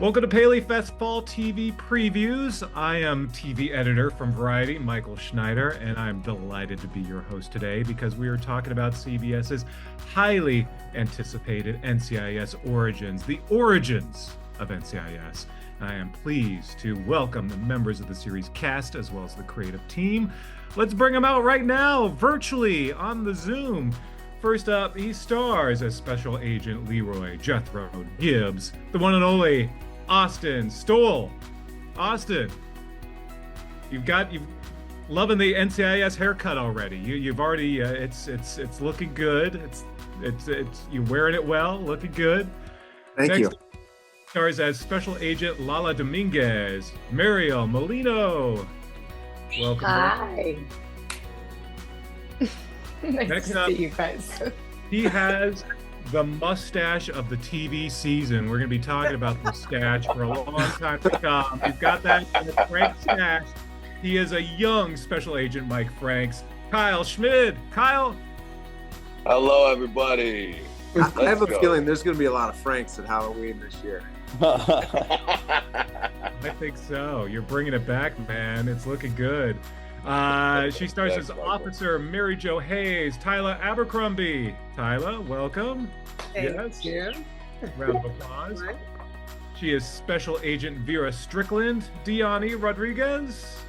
Welcome to PaleyFest Fall TV Previews. I am TV editor from Variety, Michael Schneider, and I'm delighted to be your host today because we are talking about CBS's highly anticipated NCIS Origins, the origins of NCIS. And I am pleased to welcome the members of the series cast as well as the creative team. Let's bring them out right now, virtually on the Zoom. First up, he stars as Special Agent Leroy Jethro Gibbs, the one and only Austin Stowell. Austin, you've loving the NCIS haircut already. You've already it's looking good. It's you're wearing it well, looking good. Thank you. Stars as Special Agent Lala Dominguez, Mariel Molino. Welcome. Hi. Nice Next to up, see you guys. he has the mustache of the TV season. We're going to be talking about the mustache for a long time to come. You've got that Frank stash. He is a young Special Agent Mike Franks. Kyle Schmid. Kyle. Hello, everybody. I have a feeling there's going to be a lot of Franks at Halloween this year. I think so. You're bringing it back, man. It's looking good. She stars as Officer Mary Jo Hayes, Tyla Abercrumbie. Tyla, welcome. Thank you. Round of applause. She is Special Agent Vera Strickland, Diany Rodriguez.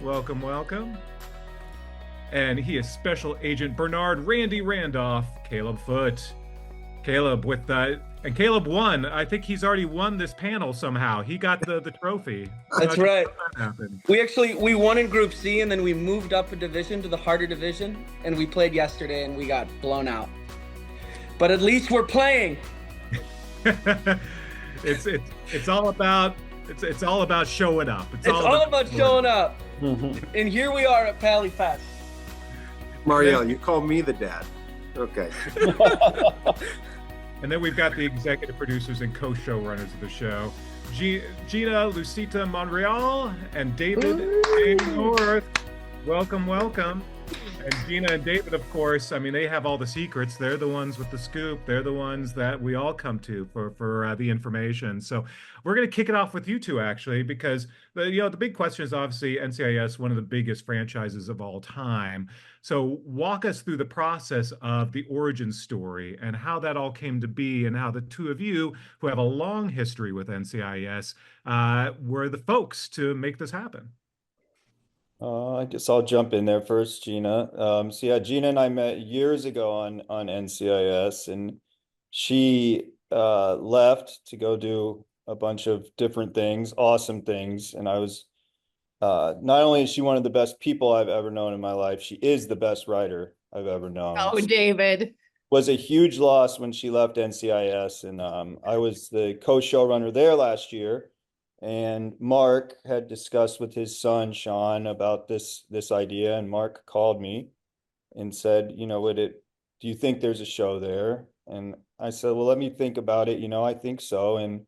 Welcome, welcome. And he is Special Agent Bernard Randy Randolph, Caleb Foote. Caleb with and Caleb won. I think he's already won this panel somehow. He got the trophy. That's right. That we won in Group C, and then we moved up a division to the harder division, and we played yesterday, and we got blown out. But at least we're playing. it's all about showing up. It's all about showing up. And here we are at PaleyFest. Mariel, you call me the dad. Okay. And then we've got the executive producers and co-showrunners of the show, Gina Lucita Monreal and David A. North. Welcome, welcome. And Gina and David, of course, I mean, they have all the secrets. They're the ones with the scoop. They're the ones that we all come to for the information. So we're going to kick it off with you two, actually, because the big question is obviously NCIS, one of the biggest franchises of all time. So walk us through the process of the origin story and how that all came to be and how the two of you, who have a long history with NCIS, were the folks to make this happen. I guess I'll jump in there first, Gina. Gina and I met years ago on NCIS, and she left to go do a bunch of different things, awesome things. And I was, not only is she one of the best people I've ever known in my life, she is the best writer I've ever known. Oh, David. Was a huge loss when she left NCIS, and I was the co-showrunner there last year. And Mark had discussed with his son, Sean, about this idea. And Mark called me and said, do you think there's a show there? And I said, well, let me think about it. I think so.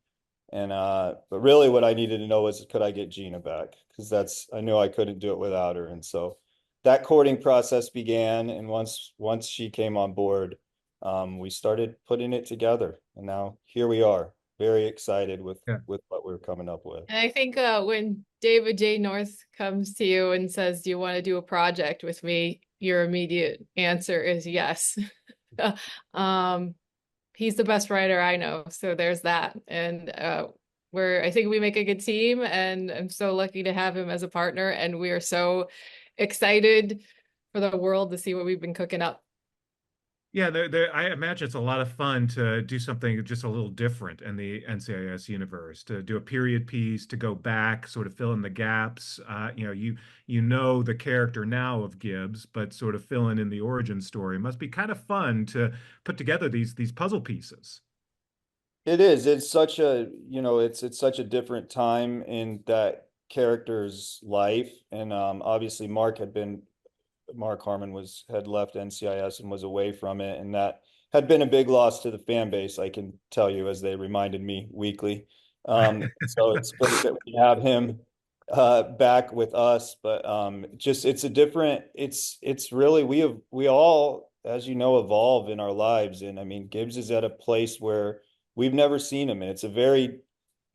But really what I needed to know was, could I get Gina back? Because I knew I couldn't do it without her. And so that courting process began. And once she came on board, we started putting it together. And now here we are. Very excited with what we're coming up with. And I think when David J. North comes to you and says, do you want to do a project with me? Your immediate answer is yes. He's the best writer I know. So there's that. And I think we make a good team, and I'm so lucky to have him as a partner. And we are so excited for the world to see what we've been cooking up. Yeah, I imagine it's a lot of fun to do something just a little different in the NCIS universe, to do a period piece, to go back, sort of fill in the gaps. You know the character now of Gibbs, but sort of filling in the origin story. It must be kind of fun to put together these puzzle pieces. It is. It's such a it's such a different time in that character's life, and obviously Mark Harmon had left NCIS and was away from it, and that had been a big loss to the fan base, I can tell you, as they reminded me weekly. So it's great that we have him back with us, but it's really, we all, as you know, evolve in our lives. And I mean, Gibbs is at a place where we've never seen him, and it's a very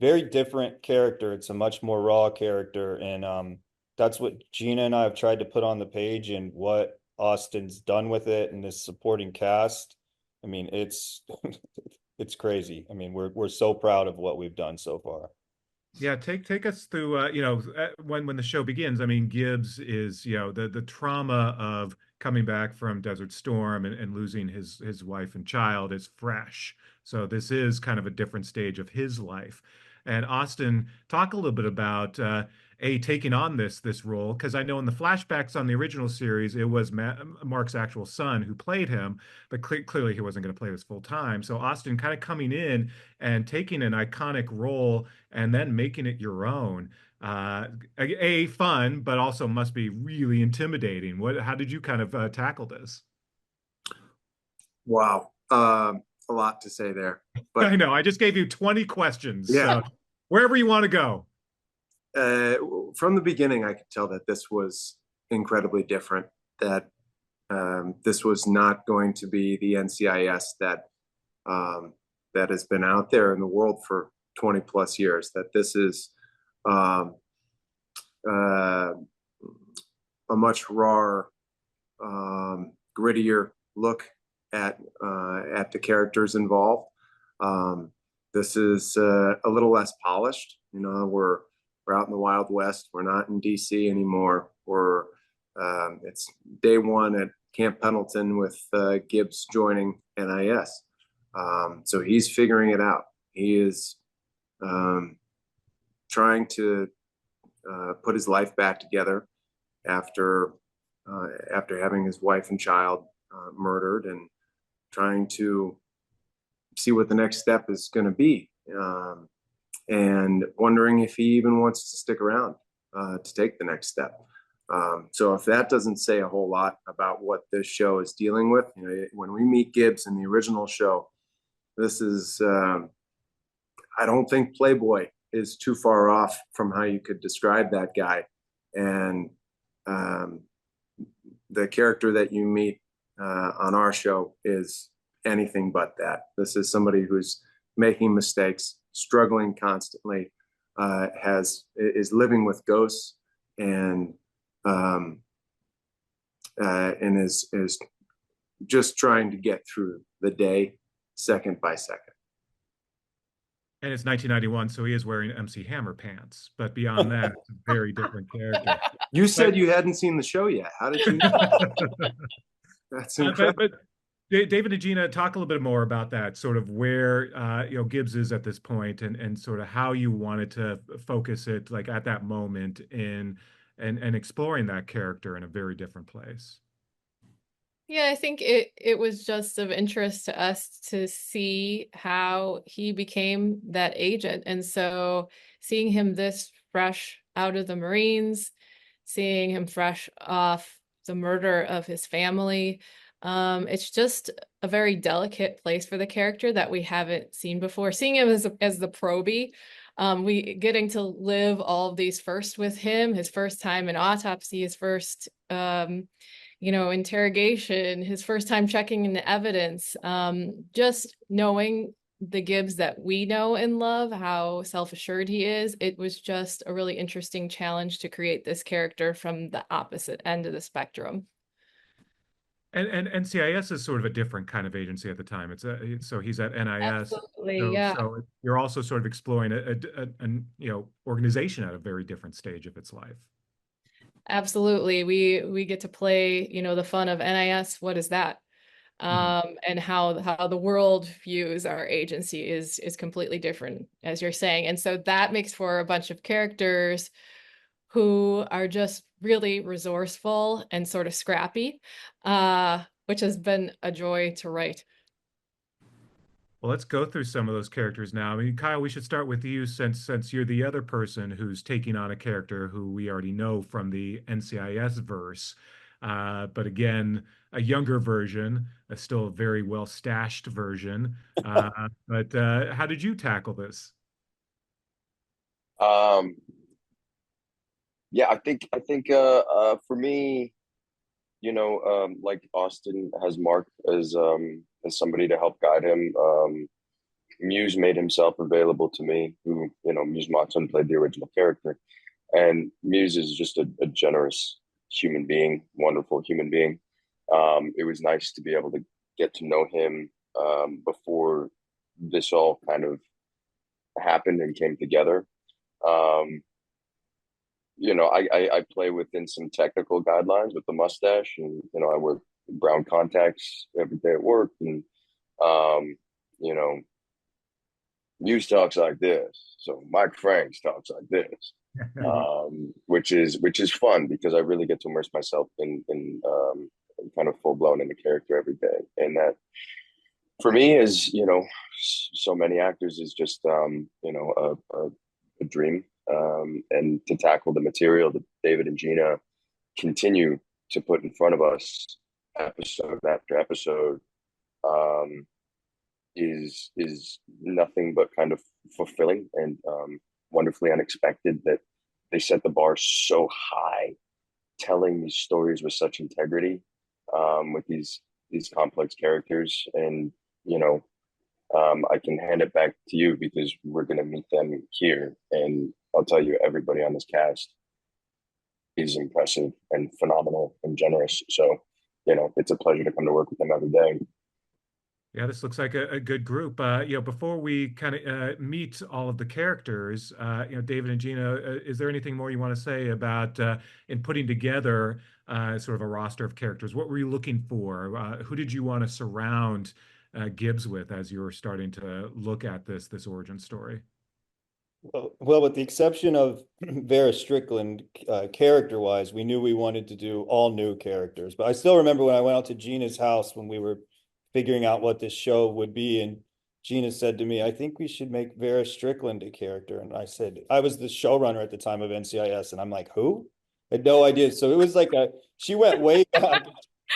very different character. It's a much more raw character, and that's what Gina and I have tried to put on the page, and what Austin's done with it and this supporting cast. I mean, it's it's crazy. I mean, we're so proud of what we've done so far. Yeah, take us through when the show begins. I mean, Gibbs is, the trauma of coming back from Desert Storm and losing his wife and child is fresh. So this is kind of a different stage of his life. And Austin, talk a little bit about taking on this role, because I know in the flashbacks on the original series it was Mark's actual son who played him, but clearly he wasn't going to play this full time. So Austin kind of coming in and taking an iconic role and then making it your own. Fun, but also must be really intimidating. How did you kind of tackle this? Wow. A lot to say there. But I know, I just gave you 20 questions. Yeah. So wherever you want to go. From the beginning, I could tell that this was incredibly different, that this was not going to be the NCIS that has been out there in the world for 20 plus years, that this is a much rawer, grittier look at the characters involved. This is a little less polished. We're out in the Wild West. We're not in DC anymore. It's day one at Camp Pendleton with Gibbs joining NIS. So he's figuring it out. He is trying to put his life back together after having his wife and child murdered, and trying to see what the next step is going to be, and wondering if he even wants to stick around to take the next step. So if that doesn't say a whole lot about what this show is dealing with, when we meet Gibbs in the original show, this is, I don't think Playboy is too far off from how you could describe that guy. And the character that you meet on our show is anything but that. This is somebody who's making mistakes, struggling constantly, is living with ghosts, and is just trying to get through the day second by second. And it's 1991, so he is wearing MC Hammer pants. But beyond that, it's a very different character. You said you hadn't seen the show yet. How did you know? That's incredible. But David and Gina, talk a little bit more about that, sort of where Gibbs is at this point, and sort of how you wanted to focus it, like at that moment, in and exploring that character in a very different place. Yeah, I think it was just of interest to us to see how he became that agent. And so seeing him this fresh out of the Marines, seeing him fresh off the murder of his family, it's just a very delicate place for the character that we haven't seen before. Seeing him as the probie, we getting to live all of these first with him, his first time in autopsy, his first interrogation, his first time checking in the evidence, just knowing the Gibbs that we know and love, how self-assured he is. It was just a really interesting challenge to create this character from the opposite end of the spectrum. And NCIS is sort of a different kind of agency at the time. So he's at NIS. Absolutely, yeah. So you're also sort of exploring an organization at a very different stage of its life. Absolutely. We get to play, the fun of NIS. What is that? And how the world views our agency is completely different, as you're saying. And so that makes for a bunch of characters who are just really resourceful and sort of scrappy, which has been a joy to write. Well, let's go through some of those characters now. I mean, Kyle, we should start with you, since you're the other person who's taking on a character who we already know from the NCIS verse. But again, a younger version, still a very well stashed version. But how did you tackle this? Yeah, I think for me, like Austin has Mark as somebody to help guide him. Muse made himself available to me, who, Muse Moxon played the original character. And Muse is just a generous human being, wonderful human being. It was nice to be able to get to know him before this all kind of happened and came together. I play within some technical guidelines with the mustache, and I wear brown contacts every day at work, and Muse talks like this, so Mike Franks talks like this, which is fun because I really get to immerse myself in kind of full blown in the character every day, and that for me is so many actors is just a dream, and to tackle the material that David and Gina continue to put in front of us episode after episode is nothing but kind of fulfilling and wonderfully unexpected that they set the bar so high, telling these stories with such integrity, with these complex characters. And I can hand it back to you because we're going to meet them here, and I'll tell you, everybody on this cast is impressive and phenomenal and generous. So it's a pleasure to come to work with them every day. Yeah, this looks like a good group. Before we kind of meet all of the characters, David and Gina, is there anything more you want to say about in putting together sort of a roster of characters? What were you looking for? Who did you want to surround Gibbs with as you were starting to look at this origin story? Well, with the exception of Vera Strickland, character-wise, we knew we wanted to do all new characters. But I still remember when I went out to Gina's house when we were figuring out what this show would be, and Gina said to me, I think we should make Vera Strickland a character. And I said, I was the showrunner at the time of NCIS, and I'm like, who? I had no idea. So it was like she went way back.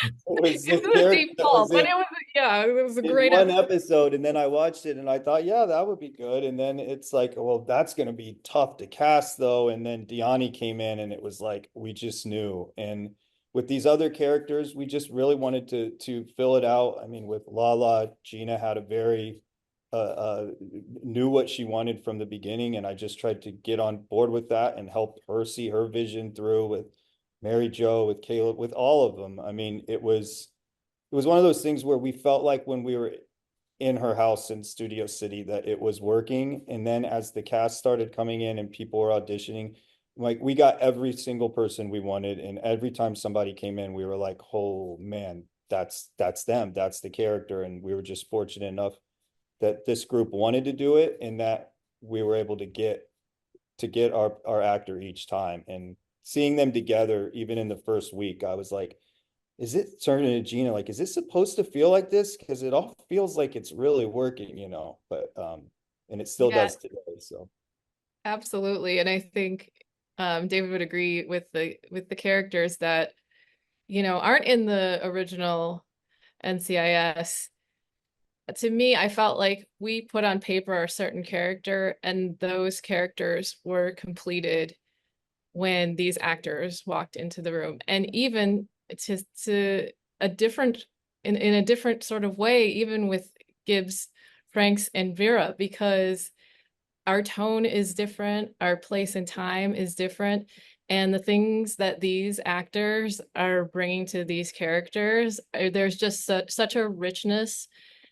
It was a deep fall, but it was a great episode. And then I watched it and I thought, yeah, that would be good. And then it's like, well, that's going to be tough to cast though. And then Diany came in and it was like, we just knew. And with these other characters, we just really wanted to fill it out. I mean, with Lala, Gina had a very knew what she wanted from the beginning, and I just tried to get on board with that and help her see her vision through, with Mary Jo, with Caleb, with all of them. I mean, it was one of those things where we felt like when we were in her house in Studio City that it was working. And then as the cast started coming in and people were auditioning, like we got every single person we wanted. And every time somebody came in, we were like, oh man, that's them, that's the character. And we were just fortunate enough that this group wanted to do it and that we were able to get our actor each time. And seeing them together, even in the first week, I was like, is it turning to Gina, like, is it supposed to feel like this? Because it all feels like it's really working, but and it still does today. So absolutely. And I think David would agree with the characters that aren't in the original NCIS. To me, I felt like we put on paper a certain character, and those characters were completed when these actors walked into the room. And even to a different, in a different sort of way, even with Gibbs, Franks, and Vera, because our tone is different, our place and time is different, and the things that these actors are bringing to these characters, there's just such a richness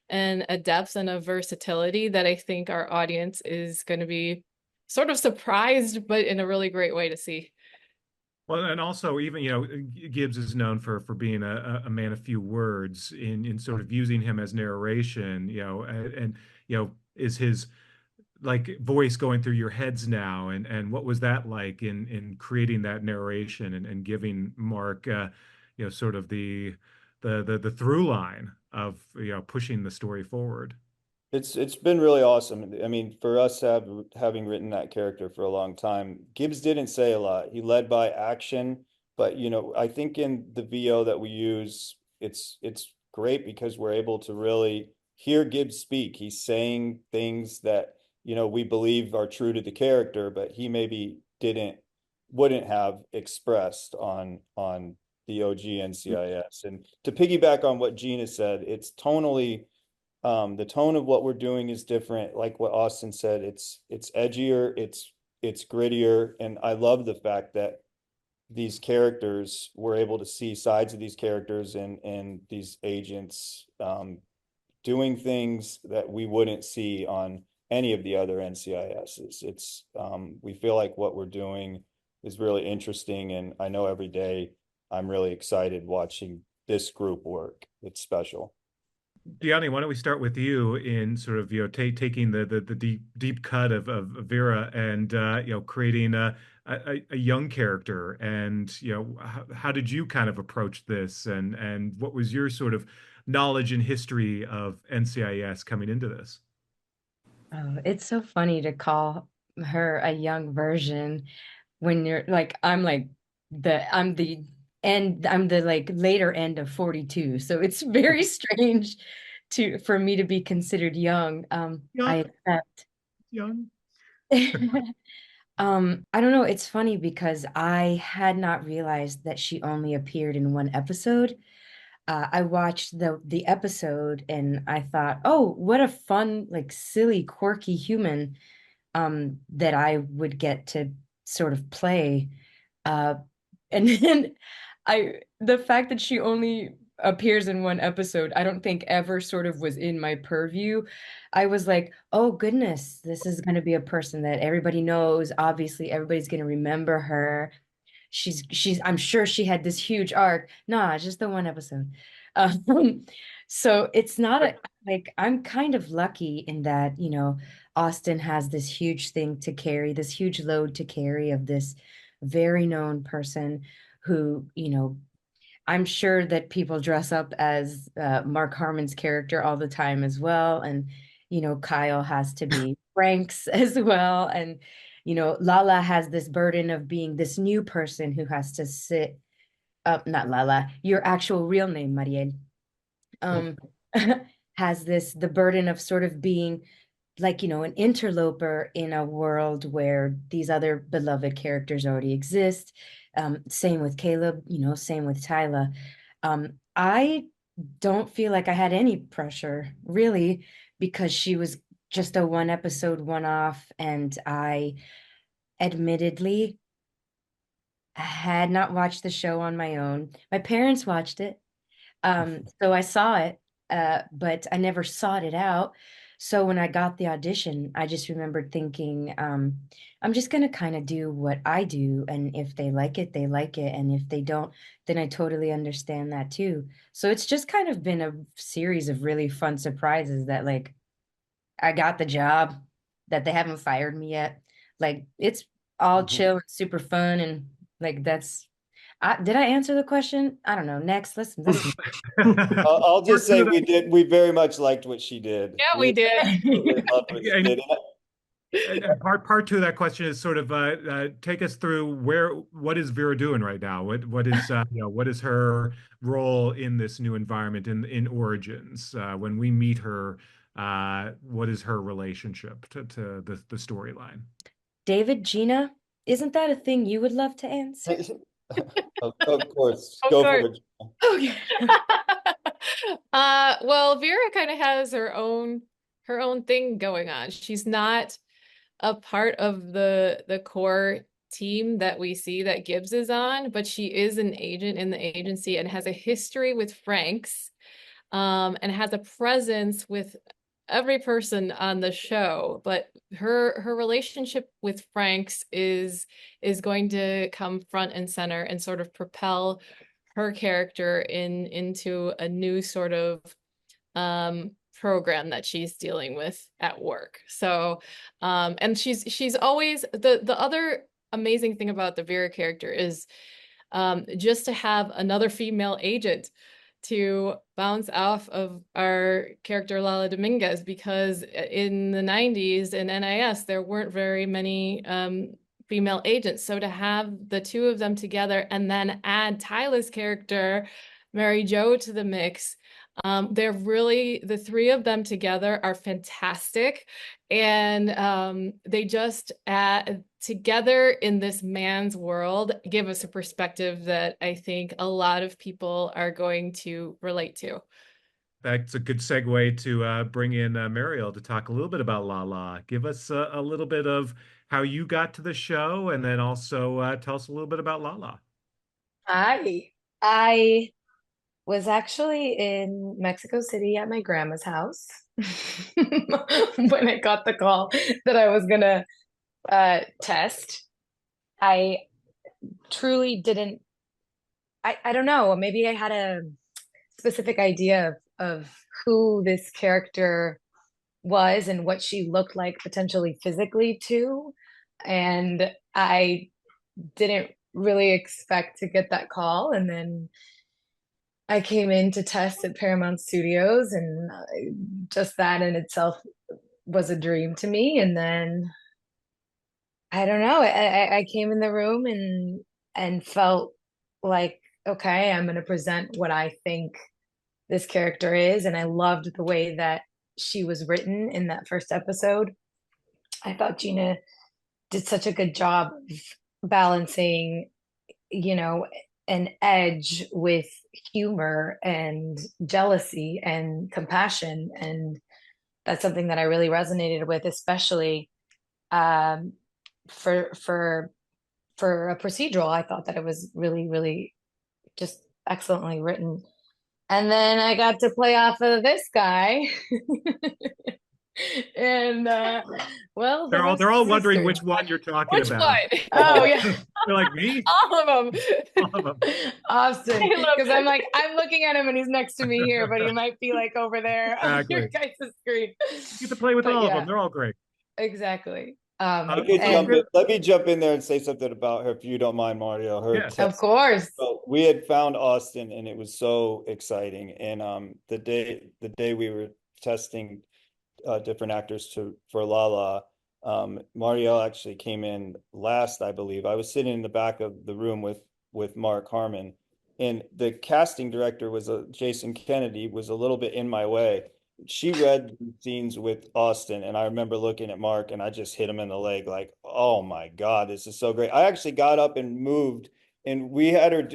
and a depth and a versatility that I think our audience is going to be sort of surprised, but in a really great way to see. Well, and also even, Gibbs is known for being a man of few words in sort of using him as narration, and is his like voice going through your heads now, and what was that like in creating that narration and giving Mark sort of the through line of pushing the story forward? It's been really awesome. I mean, for us having written that character for a long time, Gibbs didn't say a lot. He led by action, but I think in the VO that we use, it's great because we're able to really hear Gibbs speak. He's saying things that we believe are true to the character, but he maybe wouldn't have expressed on the OG NCIS. And to piggyback on what Gina said, it's tonally The tone of what we're doing is different. Like what Austin said, it's edgier, it's grittier, and I love the fact that these characters, we're able to see sides of these characters and these agents doing things that we wouldn't see on any of the other NCISs. It's we feel like what we're doing is really interesting, and I know every day I'm really excited watching this group work. It's special. Diany, why don't we start with you in sort of, taking the deep cut of Vera and creating a young character, and how did you kind of approach this, and what was your sort of knowledge and history of NCIS coming into this? Oh, it's so funny to call her a young version when you're like, I'm the end, I'm the like later end of 42. So it's very strange for me to be considered young. Young, I accept. young. I don't know, it's funny because I had not realized that she only appeared in one episode. I watched the episode and I thought, oh, what a fun, like silly, quirky human that I would get to sort of play. Uh, and then the fact that she only appears in one episode, I don't think ever sort of was in my purview. I was like, oh goodness, this is going to be a person that everybody knows. Obviously, everybody's going to remember her. I'm sure she had this huge arc. Nah, just the one episode. So it's not like I'm kind of lucky in that, Austin has this huge thing to carry, this huge load to carry of this very known person who, I'm sure that people dress up as Mark Harmon's character all the time as well. And, Kyle has to be Frank's as well. And, Lala has this burden of being this new person who has to sit up, not Lala, your actual real name, Mariel, has the burden of sort of being like, an interloper in a world where these other beloved characters already exist. Same with Caleb, same with Tyla. I don't feel like I had any pressure really because she was just a one episode one off, and I admittedly had not watched the show on my own. My parents watched it. So I saw it, but I never sought it out. So when I got the audition, I just remembered thinking, I'm just going to kind of do what I do. And if they like it, they like it. And if they don't, then I totally understand that too. So it's just kind of been a series of really fun surprises that like I got the job, that they haven't fired me yet. Like it's all chill and super fun. And like did I answer the question? I don't know. Next, listen. I'll just say we very much liked what she did. Yeah, we did. Really loved what she did. And part two of that question is sort of take us through what is Vera doing right now? What is what is her role in this new environment in Origins? When we meet her, what is her relationship to the storyline? David, Gina, isn't that a thing you would love to answer? Of course. Of Go course. for it. Okay. Well, Vera kind of has her own thing going on. She's not a part of the core team that we see that Gibbs is on, but she is an agent in the agency and has a history with Franks, and has a presence with every person on the show. But her relationship with Franks is going to come front and center and sort of propel her character into a new sort of program that she's dealing with at work. So and she's always the other amazing thing about the Vera character is just to have another female agent to bounce off of our character Lala Dominguez, because in the 90s in NIS there weren't very many female agents. So to have the two of them together and then add Tyla's character Mary Jo to the mix, they're really, the three of them together are fantastic. And they just together in this man's world give us a perspective that I think a lot of people are going to relate to. That's a good segue to bring in Mariel to talk a little bit about Lala. Give us a little bit of how you got to the show, and then also tell us a little bit about Lala. I was actually in Mexico City at my grandma's house when I got the call that I was gonna test. I truly didn't. I don't know. Maybe I had a specific idea of who this character was and what she looked like potentially physically too. And I didn't really expect to get that call. And then I came in to test at Paramount Studios, and just that in itself was a dream to me. And then I don't know, I came in the room and felt like, okay, I'm going to present what I think this character is. And I loved the way that she was written in that first episode. I thought Gina did such a good job of balancing, an edge with humor and jealousy and compassion. And that's something that I really resonated with, especially for a procedural. I thought that it was really, really just excellently written. And then I got to play off of this guy. And well, they're all wondering which one you're talking Which about. one? Oh yeah. They're like me? All of them. All of them. Austin. I love Because it. I'm like, I'm looking at him and he's next to me here, but he might be like over there on your Exactly. guys' screen. You get to play with But all of yeah. them. They're all great. Exactly. Let me jump in there and say something about her, if you don't mind, Mario. Her Yeah. Of course. So we had found Austin, and it was so exciting. And the day we were testing different actors for Lala, Mariel actually came in last, I believe. I was sitting in the back of the room with Mark Harmon, and the casting director was Jason Kennedy, was a little bit in my way. She read scenes with Austin, and I remember looking at Mark, and I just hit him in the leg like, oh my God, this is so great. I actually got up and moved, and we had her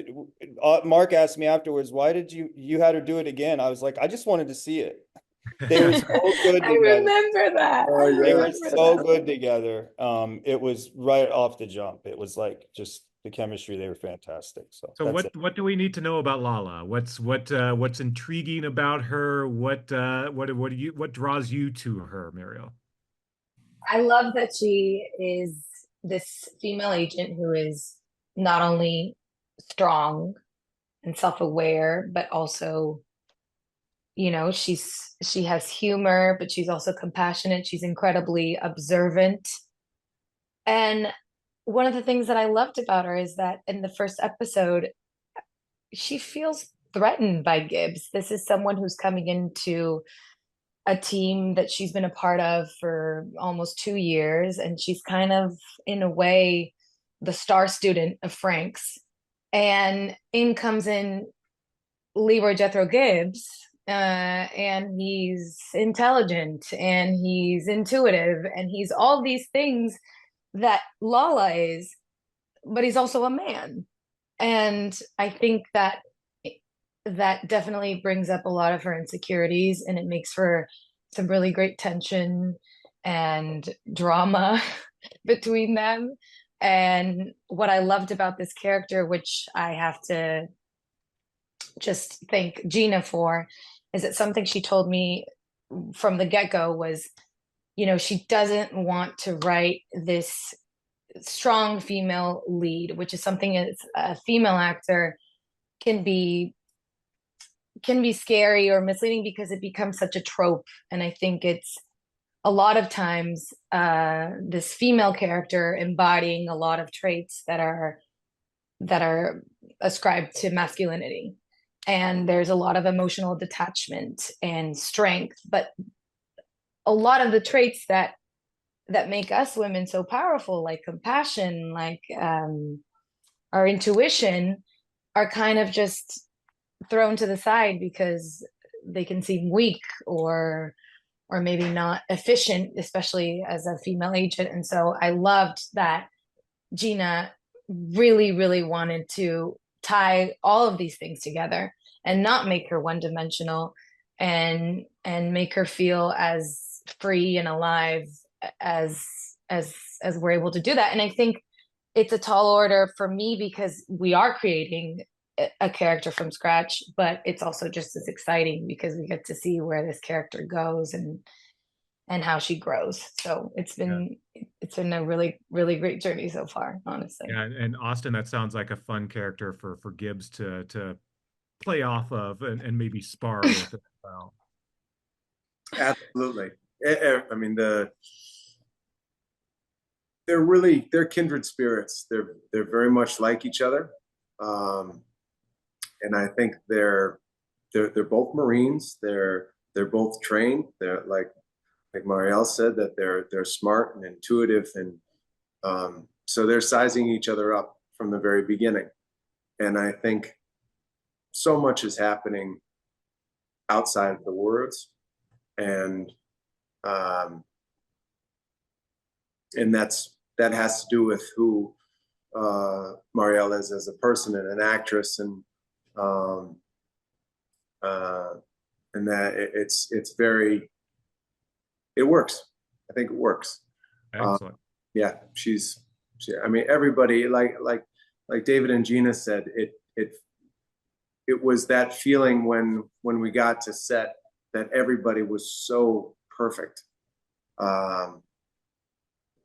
Mark asked me afterwards, why did you had her do it again? I was like, I just wanted to see it. They were so good I together. remember that. They were so good together. It was right off the jump. It was like just the chemistry. They were fantastic. So what do we need to know about Lala? What's intriguing about her? What draws you to her, Mariel? I love that she is this female agent who is not only strong and self-aware, but also, she has humor, but she's also compassionate. She's incredibly observant. And one of the things that I loved about her is that in the first episode, she feels threatened by Gibbs. This is someone who's coming into a team that she's been a part of for almost 2 years. And she's kind of, in a way, the star student of Frank's. And in comes in Leroy Jethro Gibbs, and he's intelligent and he's intuitive and he's all these things that Lala is, but he's also a man. And I think that definitely brings up a lot of her insecurities, and it makes for some really great tension and drama between them. And what I loved about this character, which I have to just thank Gina for, is that something she told me from the get-go was, she doesn't want to write this strong female lead, which is something as a female actor can be scary or misleading because it becomes such a trope. And I think it's a lot of times this female character embodying a lot of traits that are ascribed to masculinity. And there's a lot of emotional detachment and strength, but a lot of the traits that make us women so powerful, like compassion, like our intuition, are kind of just thrown to the side because they can seem weak or maybe not efficient, especially as a female agent. And so I loved that Gina really, really wanted to tie all of these things together and not make her one-dimensional, and make her feel as free and alive as as we're able to do that. And I think it's a tall order for me because we are creating a character from scratch, but it's also just as exciting because we get to see where this character goes and how she grows. So it's been a really, really great journey so far, honestly. Yeah, and Austin, that sounds like a fun character for Gibbs to play off of and maybe spar with as well. Absolutely. I mean, they're kindred spirits. They're very much like each other, and I think they're both Marines. They're both trained. They're like Mariel said, that they're smart and intuitive, and so they're sizing each other up from the very beginning. And I think so much is happening outside of the words, and that has to do with who Mariel is as a person and an actress, and that it works. I think it works. Excellent. Yeah, I mean, everybody, like David and Gina said, it was that feeling when we got to set that everybody was so perfect, that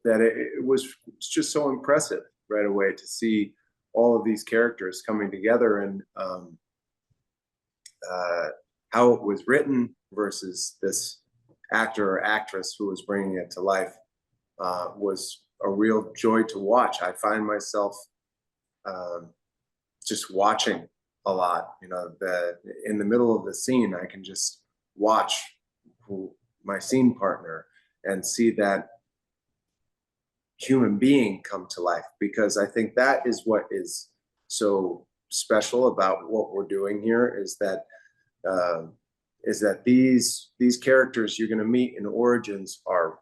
it was just so impressive right away to see all of these characters coming together, and how it was written versus this actor or actress who was bringing it to life was a real joy to watch. I find myself just watching a lot, in the middle of the scene, I can just watch my scene partner and see that human being come to life, because I think that is what is so special about what we're doing here, is that these characters you're going to meet in Origins are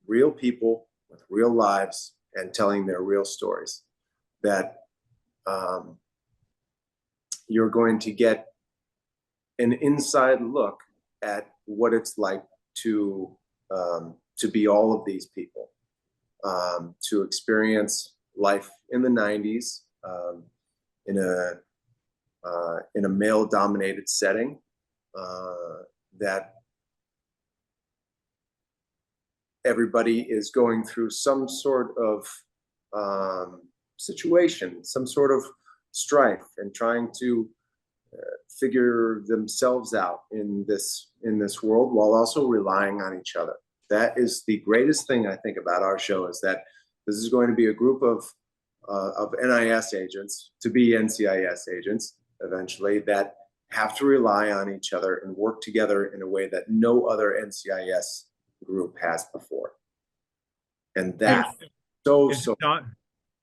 real people with real lives and telling their real stories, that you're going to get an inside look at what it's like to be all of these people, to experience life in the 90s, in a male-dominated setting, that everybody is going through some sort of situation, some sort of strife, and trying to figure themselves out in this world, while also relying on each other. That is the greatest thing I think about our show, is that this is going to be a group of NIS agents to be NCIS agents eventually, that have to rely on each other and work together in a way that no other NCIS group has before. And that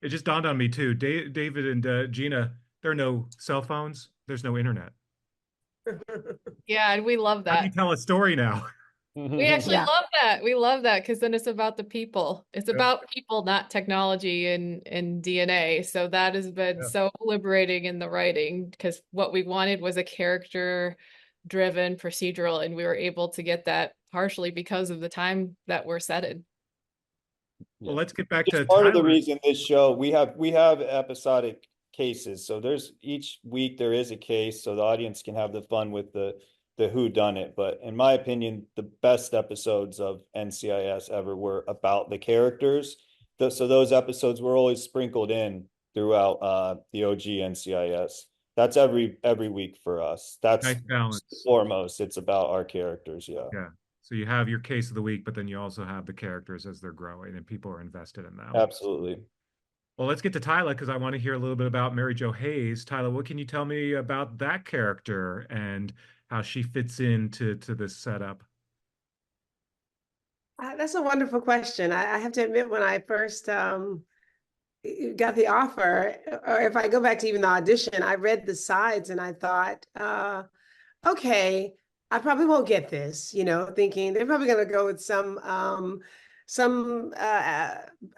it just dawned on me too. David and Gina, there are no cell phones. There's no internet. Yeah, and we love How do that. you tell a story now? We actually love that. We love that because then it's about the people. It's about people, not technology and DNA. So that has been so liberating in the writing, because what we wanted was a character-driven procedural, and we were able to get that partially because of the time that we're set in. Well, let's get back to part of the Tyler. reason this show, we have episodic cases. So there's each week there is a case, so the audience can have the fun with the who done it. But in my opinion, the best episodes of NCIS ever were about the characters. So those episodes were always sprinkled in throughout the OG NCIS. That's every week for us. That's nice balance. Foremost, it's about our characters. Yeah. So you have your case of the week, but then you also have the characters as they're growing, and people are invested in that. Absolutely. Well, let's get to Tyla, because I want to hear a little bit about Mary Jo Hayes. Tyla, what can you tell me about that character and how she fits into this setup? That's a wonderful question. I have to admit, when I first got the offer, or if I go back to even the audition, I read the sides and I thought, okay, I probably won't get this, thinking they're probably going to go with some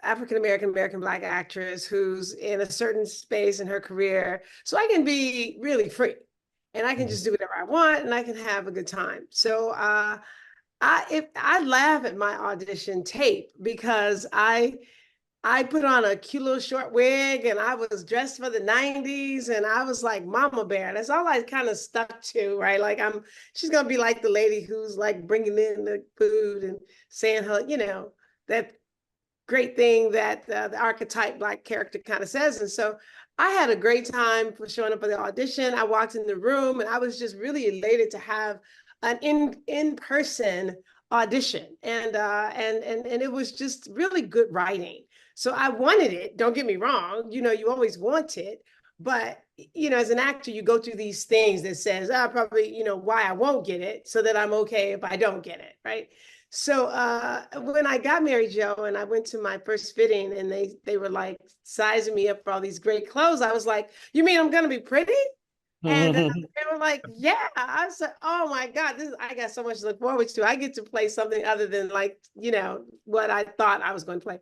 African-American Black actress who's in a certain space in her career, so I can be really free. and I can just do whatever I want and I can have a good time. So I laugh at my audition tape because I put on a cute little short wig and I was dressed for the 90s and I was like Mama Bear. That's all I kind of stuck to, right? Like she's gonna be like the lady who's like bringing in the food and saying her, that great thing that the archetype Black character kind of says. And so I had a great time for showing up for the audition. I walked in the room and I was just really elated to have an in-person audition. And it was just really good writing. So I wanted it. Don't get me wrong. You always want it. But, as an actor, you go through these things that says, probably, why I won't get it so that I'm okay if I don't get it. Right. So when I got Mary Jo and I went to my first fitting and they were like sizing me up for all these great clothes, I was like, you mean I'm going to be pretty? And they were like, yeah. I said, oh my God, I got so much to look forward to. I get to play something other than what I thought I was going to play.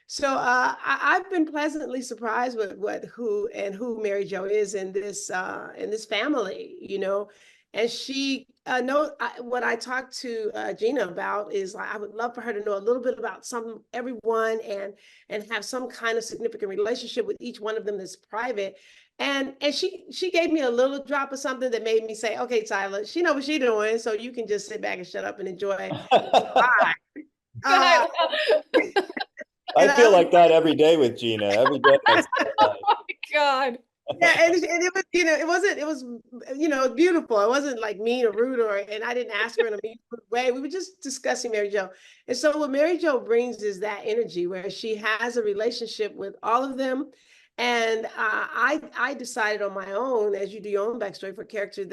So I've been pleasantly surprised with who Mary Jo is in this family, and she what I talked to Gina about is like I would love for her to know a little bit about everyone and have some kind of significant relationship with each one of them that's private. And she gave me a little drop of something that made me say, okay, Tyla, she knows what she's doing, so you can just sit back and shut up and enjoy. I feel like that every day with Gina. Every day. Oh my God. Yeah, and it was, it was beautiful. It wasn't like mean or rude and I didn't ask her in a mean way. We were just discussing Mary Jo. And so what Mary Jo brings is that energy where she has a relationship with all of them. And I decided on my own, as you do your own backstory for a character,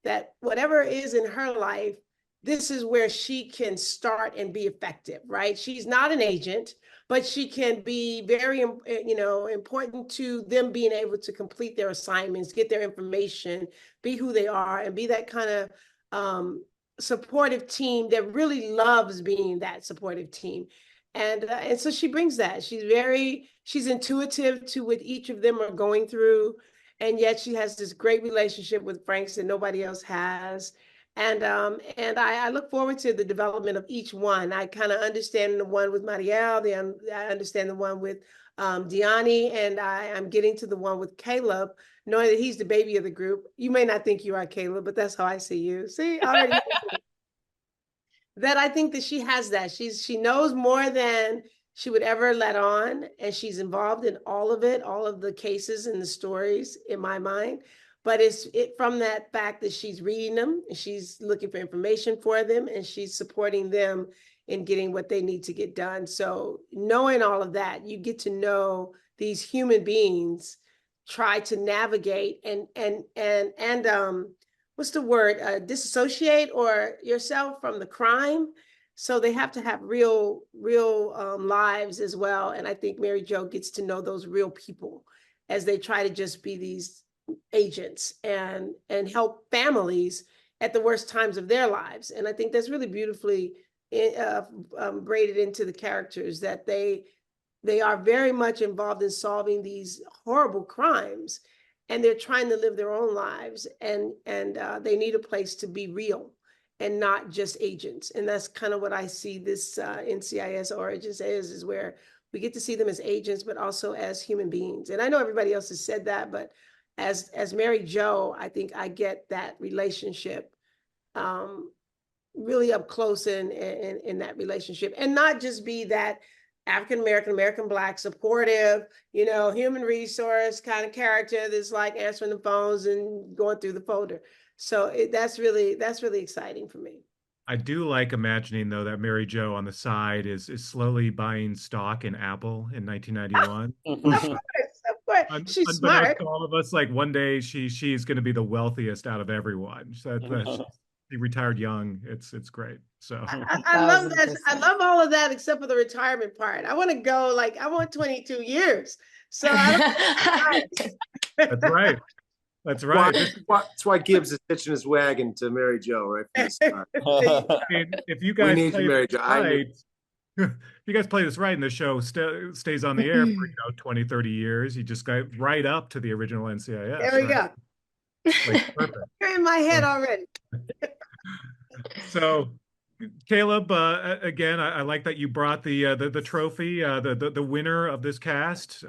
that whatever is in her life, this is where she can start and be effective, right? She's not an agent, but she can be very, important to them being able to complete their assignments, get their information, be who they are, and be that kind of supportive team that really loves being that supportive team. And so she brings that. She's intuitive to what each of them are going through. And yet she has this great relationship with Franks that nobody else has. And I look forward to the development of each one. I kind of understand the one with Mariel, I understand the one with Diany, and I'm getting to the one with Caleb, knowing that he's the baby of the group. You may not think you are Caleb, but that's how I see you. See, already that I think that she has that. She knows more than she would ever let on, and she's involved in all of it, all of the cases and the stories in my mind. But it's from that fact that she's reading them and she's looking for information for them and she's supporting them in getting what they need to get done. So knowing all of that, you get to know these human beings try to navigate and what's the word? Disassociate or yourself from the crime. So they have to have real lives as well. And I think Mary Jo gets to know those real people as they try to just be these agents and help families at the worst times of their lives. And I think that's really beautifully braided into the characters, that they are very much involved in solving these horrible crimes, and they're trying to live their own lives, and they need a place to be real and not just agents. And that's kind of what I see this NCIS Origins is where we get to see them as agents, but also as human beings. And I know everybody else has said that, but as Mary Jo, I think I get that relationship really up close in that relationship, and not just be that American Black supportive, human resource kind of character that's like answering the phones and going through the folder. So that's really exciting for me. I do like imagining, though, that Mary Jo on the side is slowly buying stock in Apple in 1991. Of course. She's smart. To all of us, like one day she's going to be the wealthiest out of everyone. So she retired young. It's great. So I love that. I love all of that except for the retirement part. I want to go I want 22 years. So that's right. That's right. That's why Gibbs is pitching his wagon to Mary Jo, right? If you guys need you, Mary Jo. If you guys play this right and the show stays on the air for 20, 30 years, you just go right up to the original NCIS. There we go. Like perfect. You're in my head already. So, Caleb, again, I like that you brought the trophy, the winner of this cast,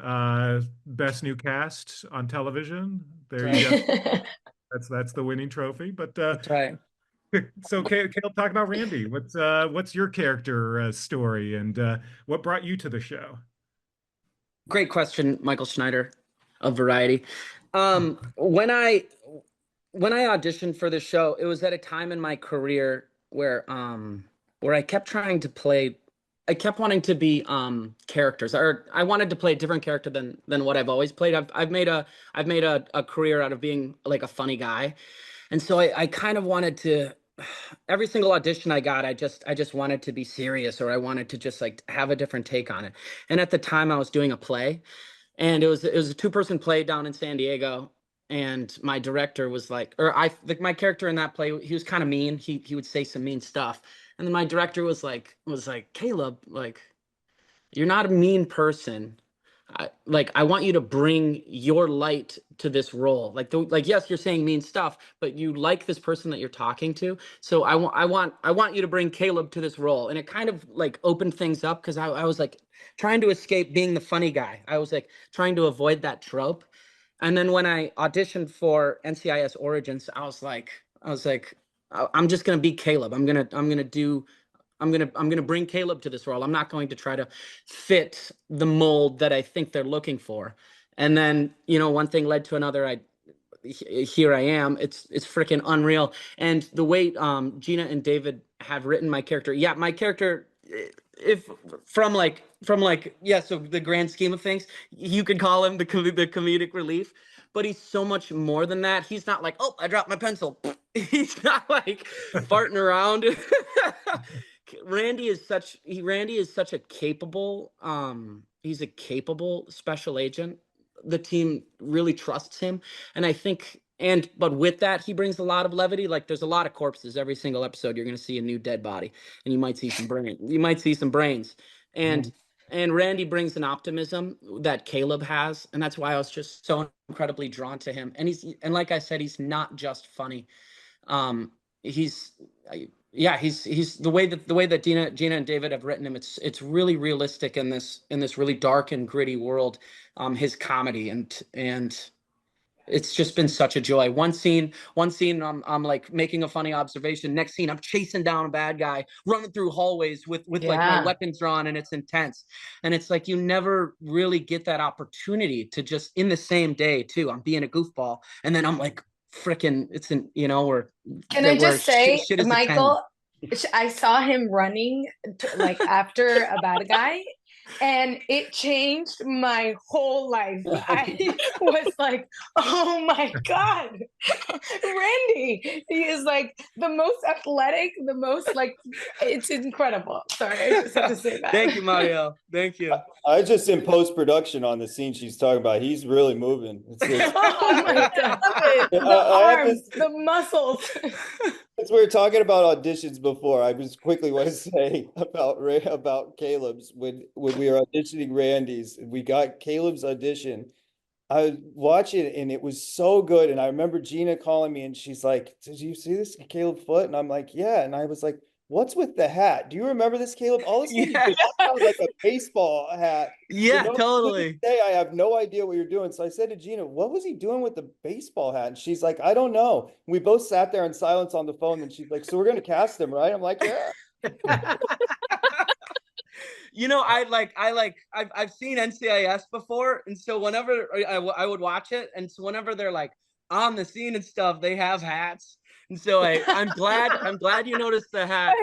best new cast on television. There you go. That's the winning trophy. But That's right. so, Caleb, talk about Randy. What's your character story, and what brought you to the show? Great question, Michael Schneider of Variety. When I auditioned for the show, it was at a time in my career where I kept trying to play. I kept wanting to be characters, or I wanted to play a different character than what I've always played. I've made a career out of being like a funny guy, and so I kind of wanted to. Every single audition I got, I just wanted to be serious, or I wanted to just like have a different take on it. And at the time, I was doing a play, and it was a 2-person play down in San Diego. And my director was like, my character in that play, he was kind of mean. He would say some mean stuff. And then my director was like, Caleb, like, you're not a mean person. I want you to bring your light to this role. Like, yes, you're saying mean stuff, but you like this person that you're talking to. So I want you to bring Caleb to this role. And it kind of like opened things up, because I was like trying to escape being the funny guy. I was like trying to avoid that trope. And then when I auditioned for NCIS Origins, I was like, I'm just gonna be Caleb. I'm gonna bring Caleb to this role. I'm not going to try to fit the mold that I think they're looking for. And then, one thing led to another. Here I am. It's freaking unreal. And the way Gina and David have written my character. Yeah, my character, if from so the grand scheme of things, you could call him the comedic relief, but he's so much more than that. He's not like, oh, I dropped my pencil. He's not like farting around. Randy is such a capable he's a capable special agent. The team really trusts him, and I think but with that, he brings a lot of levity. Like, there's a lot of corpses every single episode. You're going to see a new dead body, and you might see some brains. And Randy brings an optimism that Caleb has, and that's why I was just so incredibly drawn to him. And like I said, he's not just funny. He's the way that Gina and David have written him. It's really realistic in this really dark and gritty world. His comedy and it's just been such a joy. One scene, I'm like making a funny observation. Next scene, I'm chasing down a bad guy, running through hallways with like my weapons drawn, and it's intense. And it's like you never really get that opportunity to just in the same day too. I'm being a goofball, and then I'm like freaking. It's we're. Can I just say, shit Michael? I saw him running like after a bad guy, and it changed my whole life. I was like, oh my God, Randy, he is like the most athletic, the most like, it's incredible. Sorry, I just have to say that. Thank you, Mariel. Thank you. I just in post-production on the scene she's talking about, he's really moving. Oh my God. The arms, the muscles. As we were talking about auditions before, I just quickly want to say about Caleb's when we were auditioning Randy's, we got Caleb's audition. I was watching it and it was so good. And I remember Gina calling me and she's like, "Did you see this, Caleb Foote?" And I'm like, "Yeah." And I was like, "What's with the hat? Do you remember this, Caleb?" All this was like a baseball hat. Yeah, totally. I have no idea what you're doing. So I said to Gina, "What was he doing with the baseball hat?" And she's like, "I don't know." We both sat there in silence on the phone. And she's like, "So we're gonna cast him, right?" I'm like, "Yeah." I've seen NCIS before, and so whenever I would watch it, and so whenever they're like on the scene and stuff, they have hats. And so I'm glad you noticed the hat.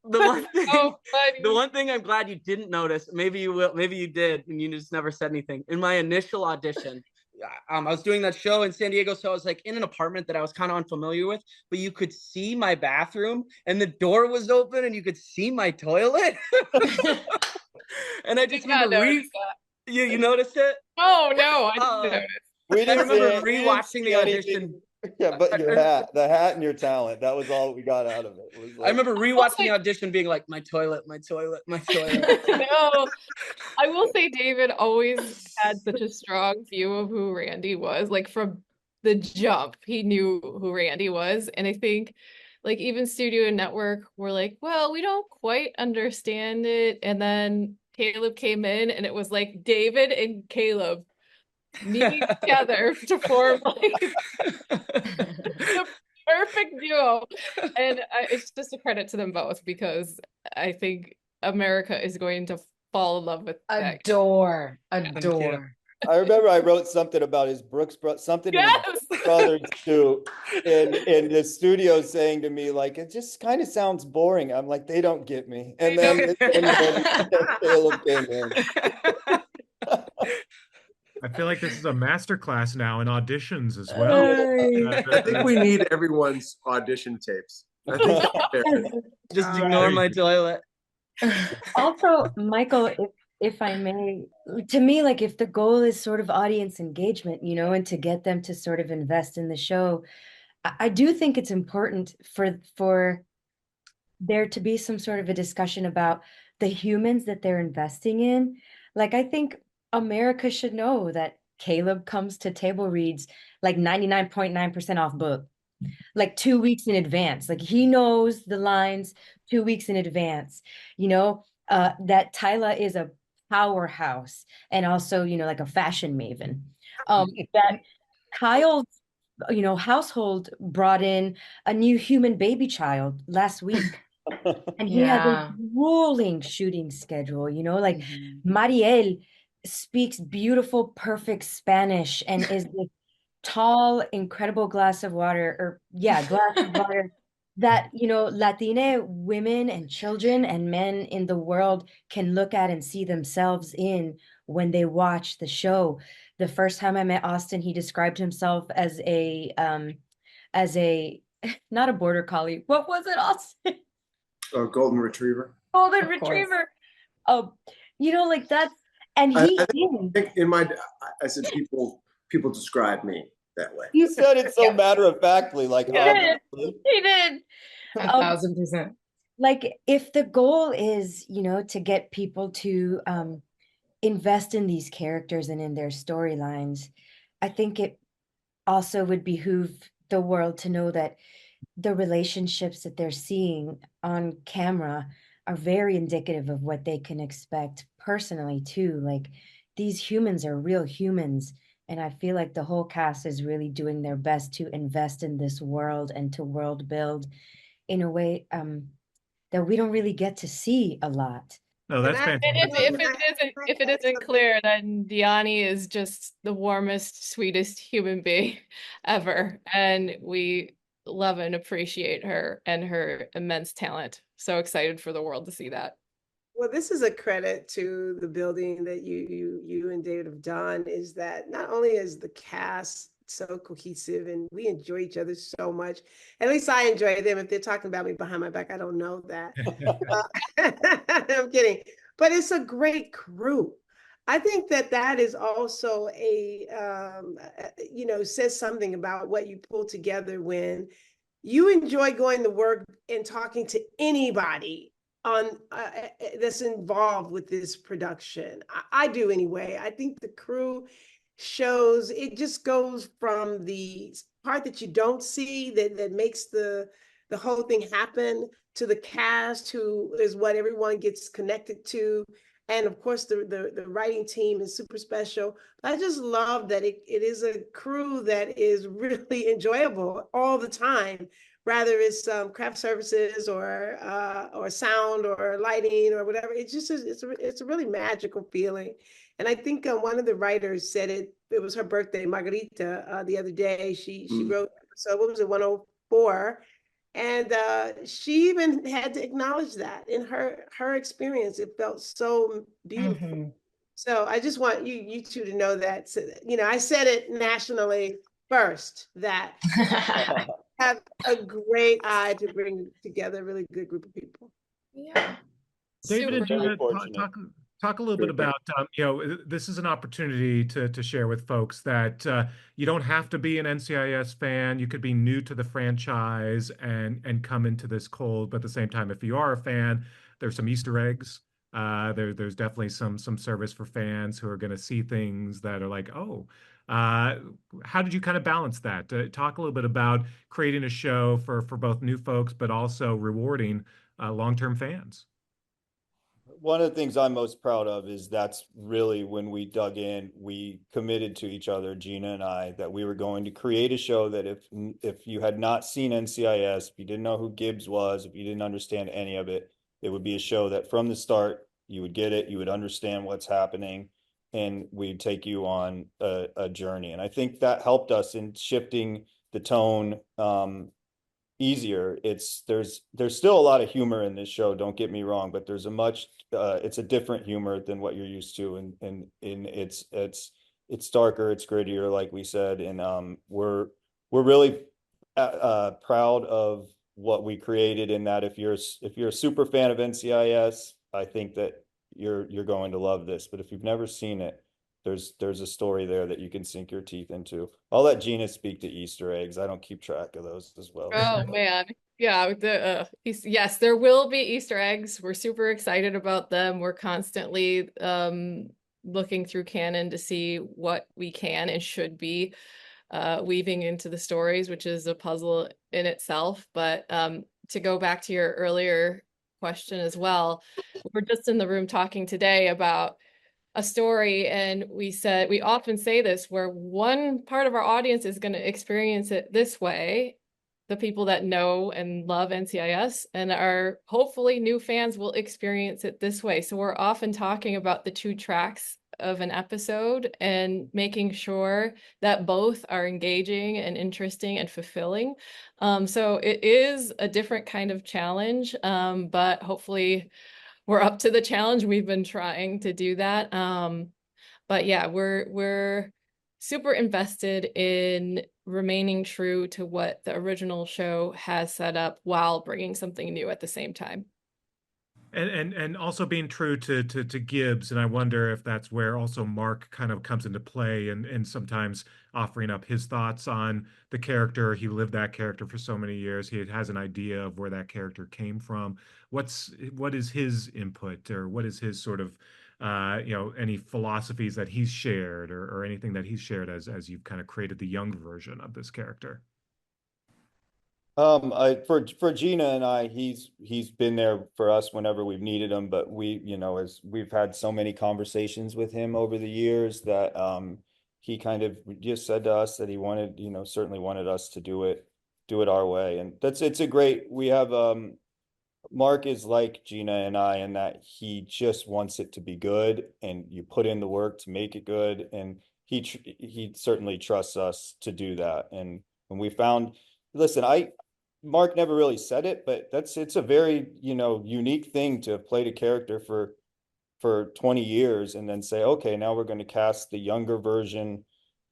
The one thing I'm glad you didn't notice, maybe you did, and you just never said anything. In my initial audition, I was doing that show in San Diego, so I was like in an apartment that I was kind of unfamiliar with, but you could see my bathroom, and the door was open, and you could see my toilet. And I just remember you noticed it? Oh no, I didn't notice. I remember rewatching the audition. Yeah, but the hat and your talent, that was all we got out of it. I remember rewatching the audition being like, my toilet. No, I will say David always had such a strong view of who Randy was. Like from the jump, he knew who Randy was. And I think like even studio and network were like, well, we don't quite understand it. And then Caleb came in and it was like David and Caleb meeting together to form like the perfect duo. And it's just a credit to them both because I think America is going to fall in love with that. Adore. I remember I wrote something about his Brooks something in Yes. his brothers too, and the studio saying to me like, it just kind of sounds boring. I'm like, they don't get me. And then Caleb came in. I feel like this is a master class now in auditions as well. I think we need everyone's audition tapes. I think Just ignore my toilet. Also, Michael, if I may, to me, like if the goal is sort of audience engagement, you know, and to get them to sort of invest in the show, I do think it's important for there to be some sort of a discussion about the humans that they're investing in. Like, I think America should know that Caleb comes to table reads like 99.9% off book, like 2 weeks in advance. Like he knows the lines 2 weeks in advance, you know, that Tyla is a powerhouse and also, you know, like a fashion maven. That Kyle's, you know, household brought in a new human baby child last week. And he has a rolling shooting schedule, you know, like Mariel speaks beautiful, perfect Spanish and is this tall, incredible glass of water, glass of water that, you know, Latina women and children and men in the world can look at and see themselves in when they watch the show. The first time I met Austin, he described himself as a not a border collie. What was it, Austin? a golden retriever. Golden retriever. Oh, you know, like that's, and I think I said people describe me that way. You said it so matter-of-factly, like he did. 1,000%. Like if the goal is, you know, to get people to invest in these characters and in their storylines, I think it also would behoove the world to know that the relationships that they're seeing on camera are very indicative of what they can expect personally too. Like these humans are real humans. And I feel like the whole cast is really doing their best to invest in this world and to world build in a way that we don't really get to see a lot. No, that's And fantastic. if it isn't clear, then Diany is just the warmest, sweetest human being ever. And we love and appreciate her and her immense talent. So excited for the world to see that. Well, this is a credit to the building that you and David have done, is that not only is the cast so cohesive and we enjoy each other so much, at least I enjoy them. If they're talking about me behind my back, I don't know that. I'm kidding, but it's a great crew. I think that is also you know, says something about what you pull together when you enjoy going to work and talking to anybody on that's involved with this production. I do anyway. I think the crew shows, it just goes from the part that you don't see that makes the whole thing happen, to the cast, who is what everyone gets connected to. And of course, the writing team is super special. I just love that it is a crew that is really enjoyable all the time, rather it's craft services or sound or lighting or whatever. It just is, it's a really magical feeling. And I think one of the writers said it was her birthday, Margarita, the other day. She wrote, so what was it, 104? And she even had to acknowledge that in her experience, it felt so beautiful. So I just want you two to know that, you know, I said it nationally first, that have a great eye to bring together a really good group of people. Yeah. David and Super. Gina, talk a little bit about, you know, this is an opportunity to share with folks that you don't have to be an NCIS fan. You could be new to the franchise and come into this cold. But at the same time, if you are a fan, there's some Easter eggs There's definitely some service for fans who are going to see things that are like, oh, how did you kind of balance that? Talk a little bit about creating a show for both new folks, but also rewarding long-term fans. One of the things I'm most proud of is that's really when we dug in, we committed to each other, Gina and I, that we were going to create a show that if you had not seen NCIS, if you didn't know who Gibbs was, if you didn't understand any of it, it would be a show that from the start, you would get it, you would understand what's happening, and we'd take you on a journey. And I think that helped us in shifting the tone easier. There's still a lot of humor in this show, don't get me wrong, but there's a much it's a different humor than what you're used to, and it's darker, it's grittier, like we said, and we're really proud of what we created, in that if you're a super fan of NCIS, I think that you're going to love this. But if you've never seen it, there's a story there that you can sink your teeth into. I'll let Gina speak to Easter eggs. I don't keep track of those as well. Oh man. Yeah, yes, there will be Easter eggs. We're super excited about them. We're constantly looking through canon to see what we can and should be weaving into the stories, which is a puzzle in itself. But to go back to your earlier question as well, we're just in the room talking today about a story, and we often say this, where one part of our audience is going to experience it this way, the people that know and love NCIS, and our hopefully new fans will experience it this way. So we're often talking about the two tracks of an episode and making sure that both are engaging and interesting and fulfilling. So it is a different kind of challenge, but hopefully we're up to the challenge. We've been trying to do that. But yeah, we're super invested in remaining true to what the original show has set up while bringing something new at the same time. And also being true to Gibbs, and I wonder if that's where also Mark kind of comes into play, and sometimes offering up his thoughts on the character. He lived that character for so many years. He has an idea of where that character came from. What is his input, or what is his sort of any philosophies that he's shared, or anything that he's shared as you've kind of created the young version of this character? For Gina and I, he's been there for us whenever we've needed him, but as we've had so many conversations with him over the years, that he kind of just said to us that he wanted, certainly wanted us to do it our way. And we have Mark is like Gina and I, in that he just wants it to be good, and you put in the work to make it good, and he certainly trusts us to do that. And when we found, listen, Mark never really said it, but it's a very, unique thing to have played a character for 20 years and then say, okay, now we're going to cast the younger version.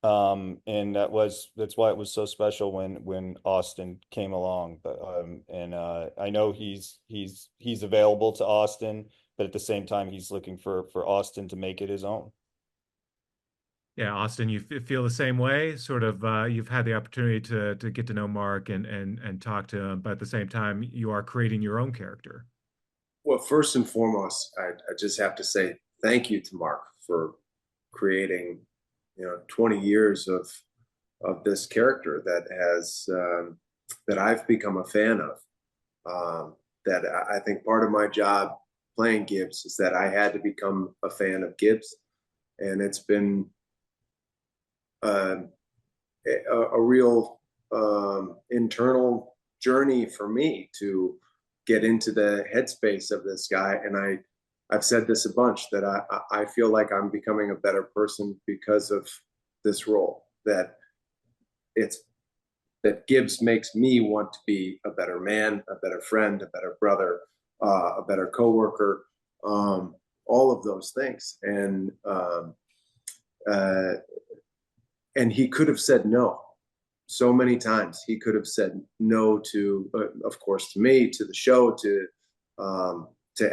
And that's why it was so special when Austin came along. But I know he's available to Austin, but at the same time, he's looking for Austin to make it his own. Yeah, Austin, you feel the same way? Sort of, you've had the opportunity to get to know Mark and talk to him, but at the same time, you are creating your own character. Well, first and foremost, I just have to say thank you to Mark for creating, 20 years of this character that I've become a fan of. That I think part of my job playing Gibbs is that I had to become a fan of Gibbs, and it's been a real internal journey for me to get into the headspace of this guy. And I've said this a bunch, that I feel like I'm becoming a better person because of this role, that Gibbs makes me want to be a better man, a better friend, a better brother, a better coworker, all of those things. And he could have said no so many times. He could have said no to, of course, to me, to the show, to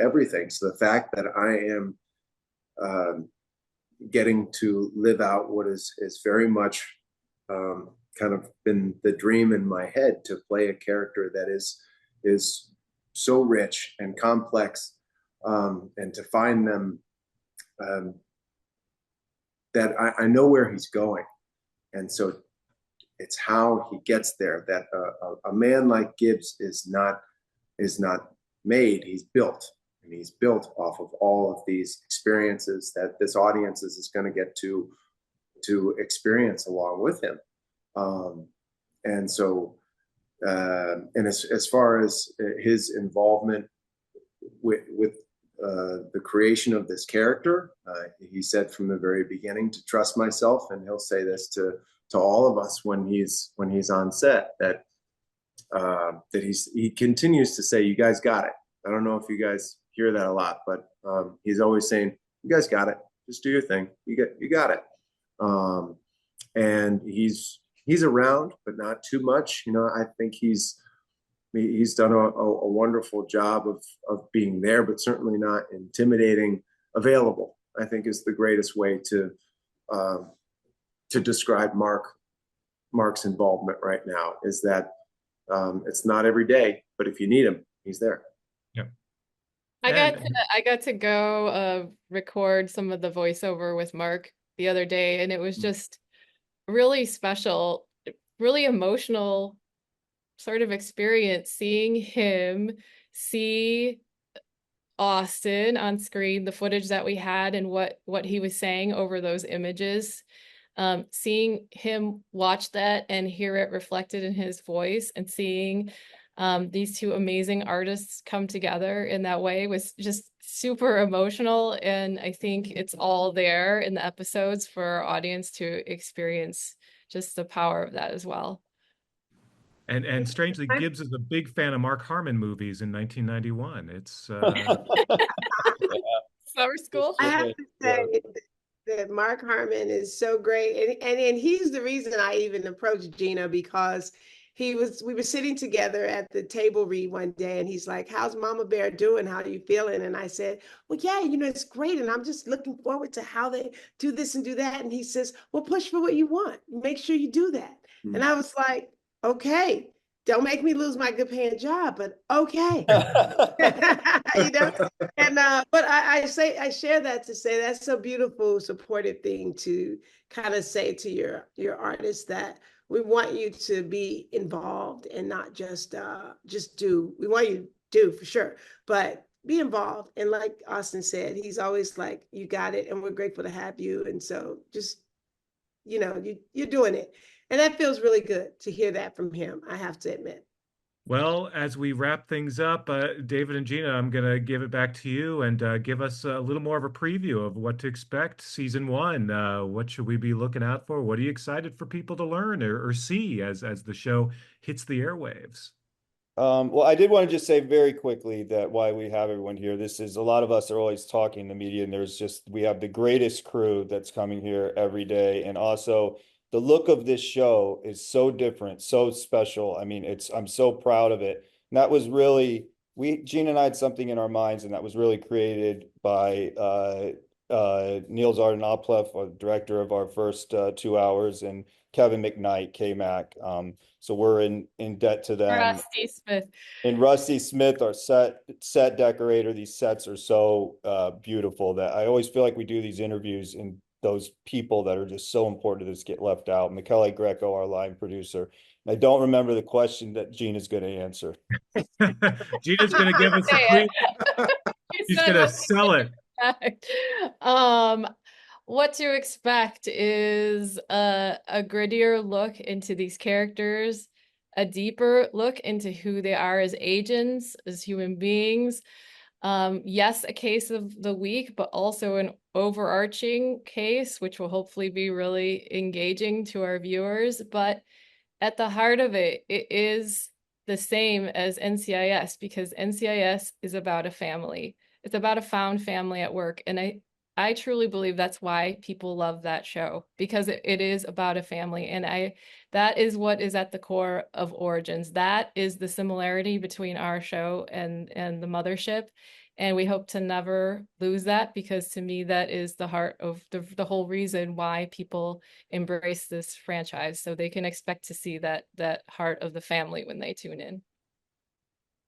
everything. So the fact that I am getting to live out what is very much kind of been the dream in my head, to play a character that is so rich and complex, and to find them, that I know where he's going. And so it's how he gets there, that a man like Gibbs is not made, he's built. And he's built off of all of these experiences that this audience is going to get to experience along with him. And so, and as far as his involvement with the creation of this character, he said from the very beginning to trust myself, and he'll say this to all of us when he's on set, that he continues to say, "You guys got it." I don't know if you guys hear that a lot, but he's always saying, "You guys got it. Just do your thing. You got it." And he's around, but not too much. You know, I think he's done a wonderful job of being there, but certainly not intimidating. Available, I think, is the greatest way to describe Mark's involvement right now. Is that it's not every day, but if you need him, he's there. Yeah. I got to go record some of the voiceover with Mark the other day, and it was just really special, really emotional sort of experience, seeing him see Austin on screen, the footage that we had, and what he was saying over those images. Seeing him watch that and hear it reflected in his voice, and seeing these two amazing artists come together in that way was just super emotional. And I think it's all there in the episodes for our audience to experience just the power of that as well. And strangely, Gibbs is a big fan of Mark Harmon movies in 1991. It's Summer School. I have to say that Mark Harmon is so great, and he's the reason I even approached Gina, because we were sitting together at the table read one day, and he's like, "How's Mama Bear doing? How are you feeling?" And I said, "Well, yeah, it's great, and I'm just looking forward to how they do this and do that." And he says, "Well, push for what you want. Make sure you do that." And I was like, "Okay, don't make me lose my good paying job, but okay." And but I share that to say that's a beautiful, supportive thing to kind of say to your artist, that we want you to be involved and not just do. We want you to do for sure, but be involved. And like Austin said, he's always like, "You got it, and we're grateful to have you." And so just, you're doing it. And that feels really good to hear that from him, I have to admit. Well, as we wrap things up, David and Gina, I'm going to give it back to you and give us a little more of a preview of what to expect season 1. What should we be looking out for? What are you excited for people to learn or see as the show hits the airwaves? Well, I did want to just say very quickly that why we have everyone here. This is, a lot of us are always talking in the media, and we have the greatest crew that's coming here every day. And also, the look of this show is so different, so special. I mean, I'm so proud of it. And that was really, Gina and I had something in our minds, and that was really created by Niels Arden Opleff, our director of our first 2 hours, and Kevin McKnight, K-Mac. So we're in debt to them. Rusty Smith. And Rusty Smith, our set decorator. These sets are so beautiful that I always feel like we do these interviews, and those people that are just so important to this get left out. Michele Greco, our line producer. I don't remember the question that Gina's going to answer. Gina's going to give us she's going to sell it. What to expect is a grittier look into these characters, a deeper look into who they are as agents, as human beings. Yes, a case of the week, but also an overarching case, which will hopefully be really engaging to our viewers. But at the heart of it, it is the same as NCIS, because NCIS is about a family. It's about a found family at work. And I truly believe that's why people love that show, because it is about a family. And that is what is at the core of Origins. That is the similarity between our show and the mothership. And we hope to never lose that, because to me, that is the heart of the whole reason why people embrace this franchise. So they can expect to see that heart of the family when they tune in.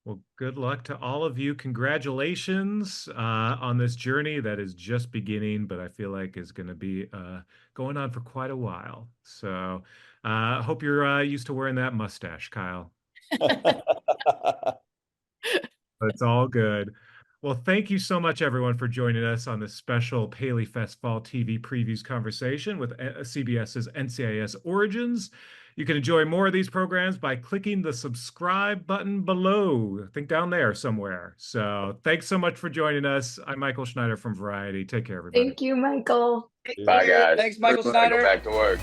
Well, good luck to all of you. Congratulations on this journey that is just beginning, but I feel like is going to be going on for quite a while. So I hope you're used to wearing that mustache, Kyle. It's all good. Well, thank you so much, everyone, for joining us on this special PaleyFest Fall TV Previews conversation with CBS's NCIS Origins. You can enjoy more of these programs by clicking the subscribe button below. I think down there somewhere. So thanks so much for joining us. I'm Michael Schneider from Variety. Take care, everybody. Thank you, Michael. Bye, guys. Thanks, Michael I go Schneider. back to work.